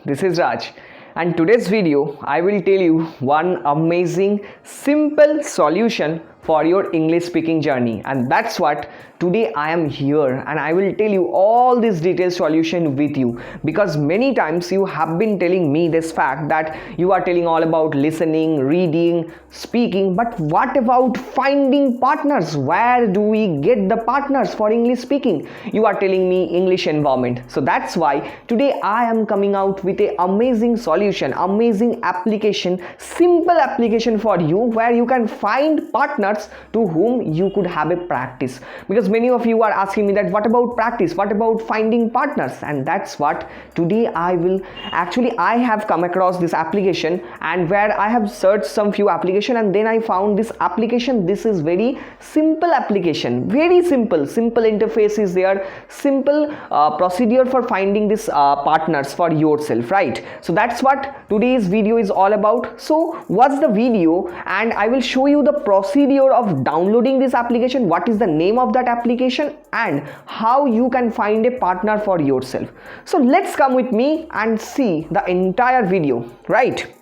this is Raj, and today's video I will tell you one amazing simple solution for your English speaking journey, and that's what today I am here, and I will tell you all this detailed solution with you, because many times you have been telling me this fact that you are telling all about listening, reading, speaking, but what about finding partners? Where do we get the partners for English speaking? You are telling me English environment. So that's why today I am coming out with a amazing solution, amazing application, simple application for you, where you can find partners to whom you could have a practice. Because many of you are asking me that what about practice, what about finding partners, and that's what today I have come across this application, and where I have searched some few application, and then I found this application. This is very simple application, very simple interface is there, simple procedure for finding this partners for yourself, right? So that's what today's video is all about. So watch the video and I will show you the procedure of downloading this application, what is the name of that application, and how you can find a partner for yourself. So let's come with me and see the entire video, right?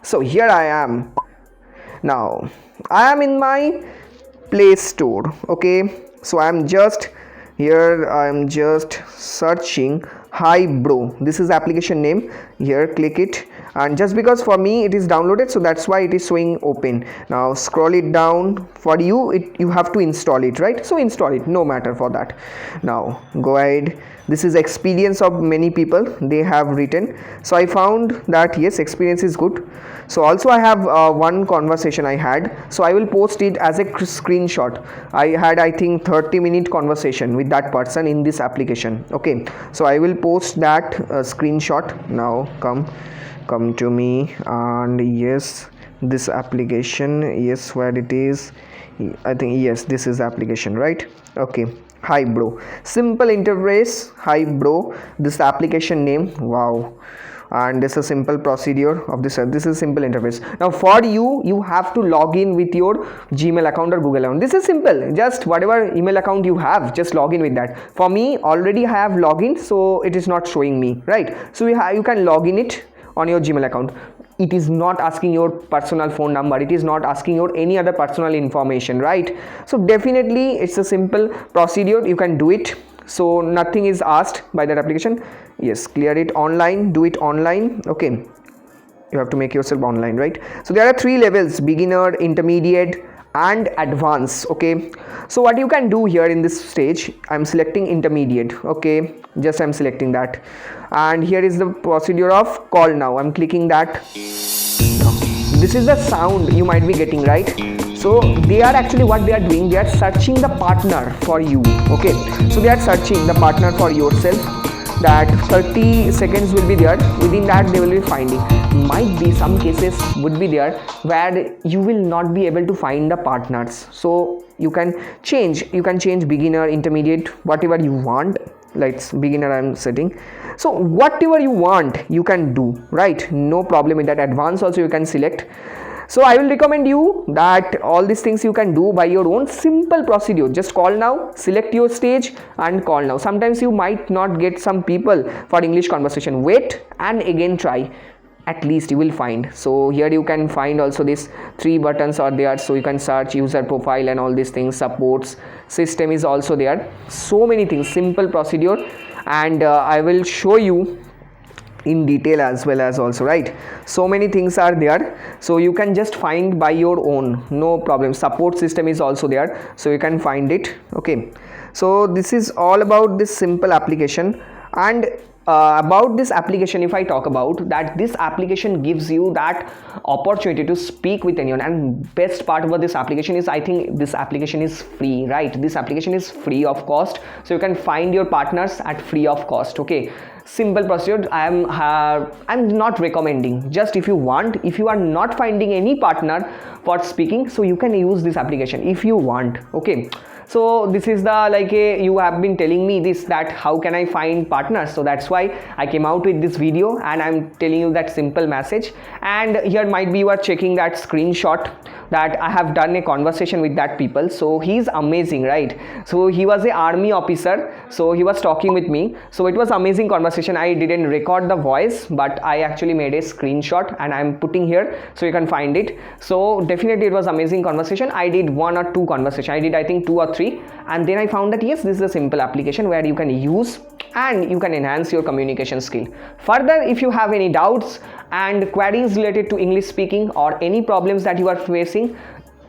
So here I am. Now I am in my Play Store. Okay, so I'm just here, I'm just searching Hi Bro. This is application name. Here click it, and just because for me it is downloaded, so that's why it is showing open. Now scroll it down. For you you have to install it, right? So install it, no matter for that. Now go ahead. This is experience of many people, they have written. So I found that yes, experience is good. So also I have one conversation I had, so I will post it as a screenshot. I had, I think, 30-minute conversation with that person in this application. Okay, so I will post that screenshot. Now come to me, and yes, this application, yes, where it is, I think, yes, this is application, right? Okay, Hi Bro, simple interface. Hi Bro, this application name. Wow. And this is a simple procedure of this is simple interface. Now for you have to log in with your Gmail account or Google account. This is simple, just whatever email account you have, just log in with that. For me, already I have login, so it is not showing me, right? So you can log in it on your Gmail account. It is not asking your personal phone number, it is not asking your any other personal information, right? So definitely it's a simple procedure, you can do it. So nothing is asked by that application. Yes, clear it online, do it online. Okay, you have to make yourself online, right? So there are 3 levels: beginner, intermediate, and advanced. Okay, so what you can do here in this stage, I'm selecting intermediate. Okay, just I'm selecting that, and here is the procedure of call now. I'm clicking that. This is the sound you might be getting, right? So they are actually, what they are doing, they are searching the partner for you. Okay, so they are searching the partner for yourself. That 30 seconds will be there, within that they will be finding. Might be some cases would be there where you will not be able to find the partners, so you can change beginner, intermediate, whatever you want. Like beginner I'm setting, so whatever you want you can do, right? No problem with that. Advanced also you can select. So I will recommend you that all these things you can do by your own, simple procedure. Just call now, select your stage and call now. Sometimes you might not get some people for English conversation, wait and again try, at least you will find. So here you can find also these 3 buttons are there, so you can search user profile and all these things. Supports system is also there. So many things, simple procedure, and I will show you in detail as well as also, right? So many things are there, so you can just find by your own, no problem. Support system is also there, so you can find it. Okay, so this is all about this simple application. And about this application, if I talk about that, this application gives you that opportunity to speak with anyone, and best part about this application is, I think this application is free, right? This application is free of cost, so you can find your partners at free of cost. Okay, simple procedure. I'm not recommending, just if you want, if you are not finding any partner for speaking, so you can use this application if you want. Okay, So this is the you have been telling me this, that how can I find partners. So that's why I came out with this video and I'm telling you that simple message. And here might be you are checking that screenshot that I have done a conversation with that people. So he's amazing, right? So he was a army officer, so he was talking with me. So it was amazing conversation. I didn't record the voice, but I actually made a screenshot and I'm putting here so you can find it. So definitely it was amazing conversation. I did 1 or 2 conversation. I did I think 2 or 3, and then I found that yes, this is a simple application where you can use and you can enhance your communication skill. Further, if you have any doubts and queries related to English speaking or any problems that you are facing,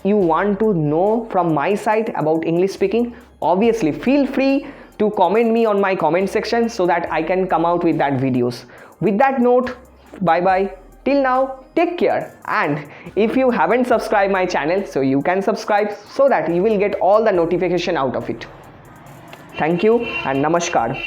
you want to know from my side about English speaking, obviously feel free to comment me on my comment section so that I can come out with that videos. With that note, bye bye. Till now, take care. And if you haven't subscribed my channel, so you can subscribe so that you will get all the notification out of it. Thank you and namaskar.